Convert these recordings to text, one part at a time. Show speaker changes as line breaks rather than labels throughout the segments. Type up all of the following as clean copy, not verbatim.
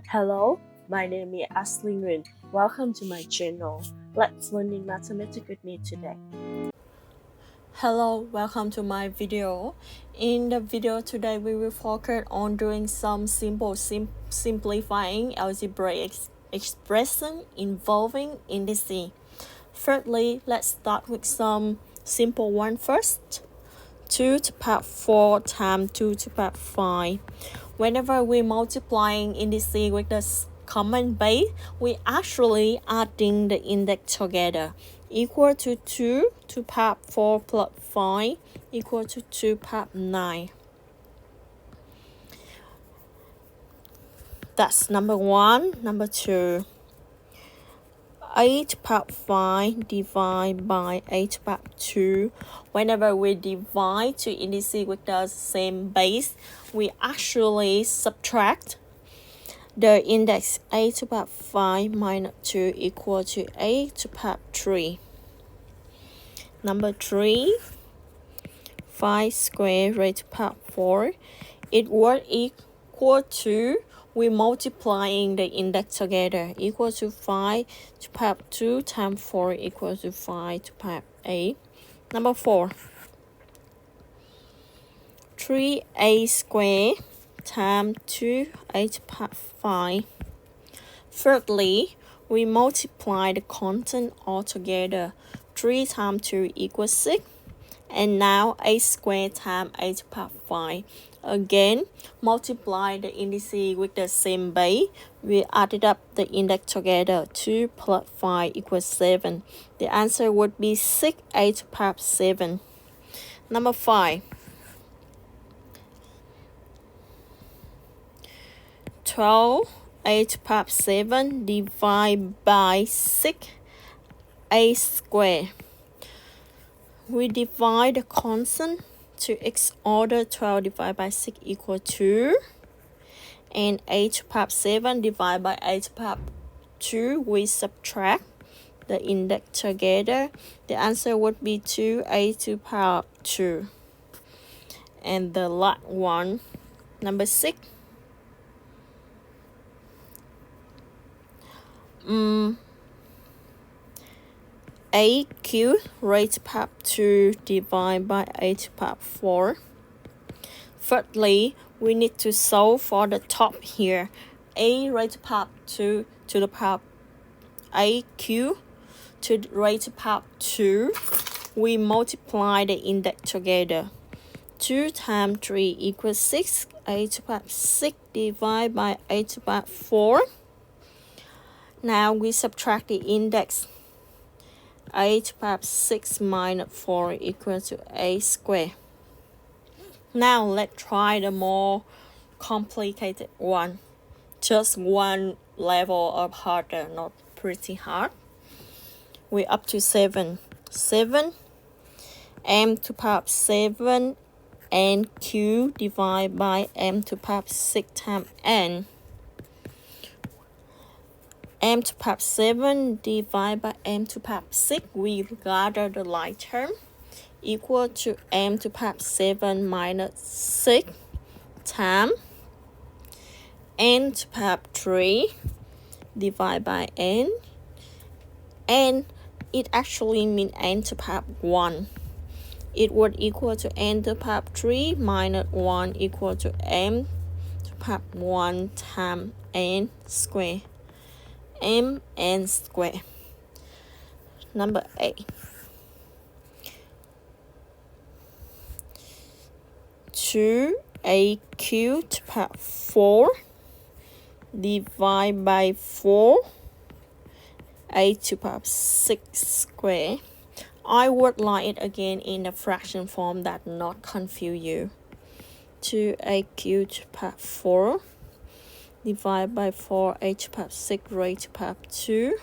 Hello, my name is Ashley Nguyen. Welcome to my channel. Let's learn in mathematics with me today.
Hello, welcome to my video. In the video today, we will focus on doing some simple simplifying algebraic expression involving indices. Firstly, let's start with some simple one first. 2 to the power 4 times 2 to the power 5. Whenever we multiplying indices with the common base, we actually adding the index together. Equal to 2 to the power 4 plus 5 equal to 2 to the power 9. That's number 1. Number 2. 8 to the power 5 divided by 8 to the power 2. Whenever we divide two indices with the same base, we actually subtract the index 8 to the power 5 minus 2 equal to 8 to the power 3. Number 3. 5 squared raised to the power 4. It was equal to, we multiplying the index together, equal to 5 to the power 2 times 4 equals to 5 to the power 8. Number 4. 3a squared times 2a to the power 5. Thirdly, we multiply the constant all together. 3 times 2 equals 6. And now a squared times a to the power 5. Again, multiply the indices with the same base. We added up the index together. 2 plus 5 equals 7. The answer would be 6a to the power 7. Number 5. 12a to the power 7 divided by 6a squared. We divide the constant to x order 12 divided by 6 equal to, and a to the power 7 divided by a to the power 2, we subtract the index together. The answer would be 2a to the power 2. And the last one, number 6. A cubed raised to the power 2 divided by a to the power 4. Thirdly, we need to solve for the top here. A raised to the power 2 to the power a cubed to raised to the power 2. We multiply the index together. 2 times 3 equals 6. A to the power 6 divided by a to the power 4. Now we subtract the index. A to the power 6 minus 4 equals to a squared. Now let's try the more complicated one. Just one level of harder, not pretty hard. We're up to 7. 7 m to the power 7 n cubed divided by m to the power 6 times n. M to the power 7 divided by m to the power 6, we gather the like term, equal to m to the power 7 minus 6 times n to the power 3 divided by n, and it actually means n to the power 1. It would equal to n to the power 3 minus 1 equal to m to the power 1 times n squared. Mn squared. Number 8. 2a cubed to the power 4 divided by 4 a to the power 6 squared. I would write it again in the fraction form that not confuse you. 2a cubed to the power 4 divided by 4a to the power 6 raised to the power 2.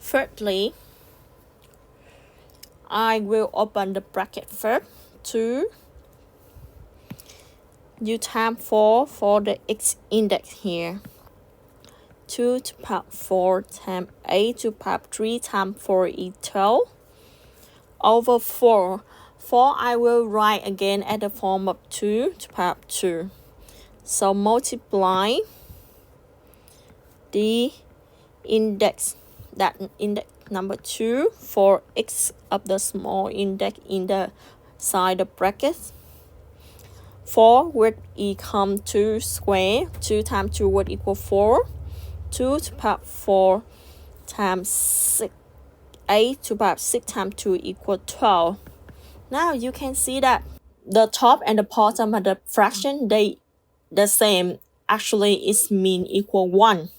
Thirdly, I will open the bracket first. 2. You times 4 for the x index here. 2 to the power 4 times a to the power 3 times 4 is 12. Over 4. 4 I will write again at the form of 2 to the power 2. So multiply the index, that index number 2 for x of the small index in the side of brackets. 4 would become 2 square. 2 times 2 would equal 4. 2 to the power 4 times 6. 8 to the power 6 times 2 equal 12. Now you can see that the top and the bottom of the fraction, they the same. Actually, its mean equal 1.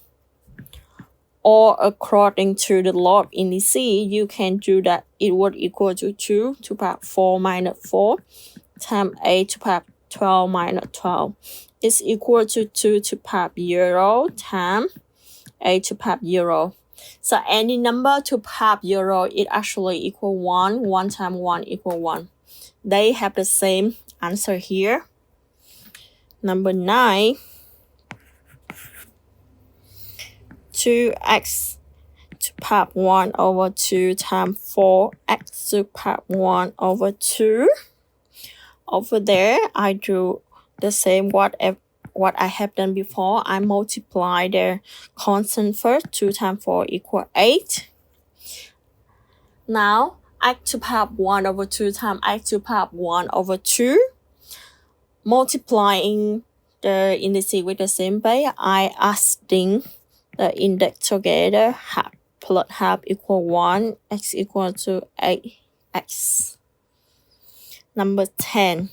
Or according to the law of indices, you can do that it would equal to 2 to the power 4 minus 4 times 8 to the power 12 minus 12 is equal to 2 to the power 0 times 8 to the power 0. So any number to the power 0, it actually equal 1. 1 times 1 equal 1. They have the same answer here. Number 9. 2x to the power 1 over 2 times 4x to the power 1 over 2. Over there, I do the same what I have done before. I multiply their constant first. 2 times 4 equal 8. Now, x to the power 1 over 2 times x to the power 1 over 2. Multiplying the indices with the same base, I adding the index together. Half plus half equal 1. X equal to 8x. Number 10.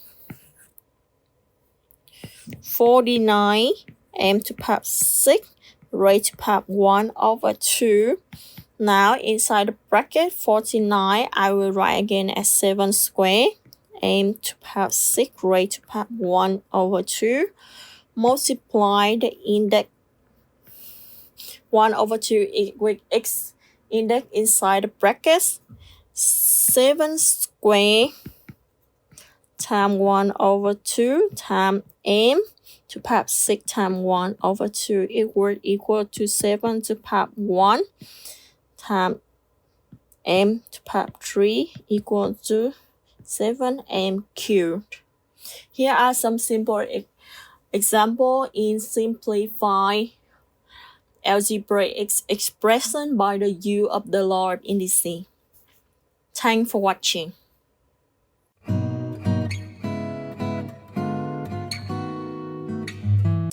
49 m to the power 6 raised to the power 1 over 2. Now inside the bracket 49, I will write again as 7 square. M to the power 6 raised to the power 1 over 2. Multiply the index 1 over 2 with x index inside the brackets. 7 square times 1 over 2 times m to the power 6 times 1 over 2. It will equal to 7 to the power 1 times m to the power 3 equal to 7m cubed. Here are some simple examples in simplified algebraic expression by the use of the law of indices. Thanks for watching.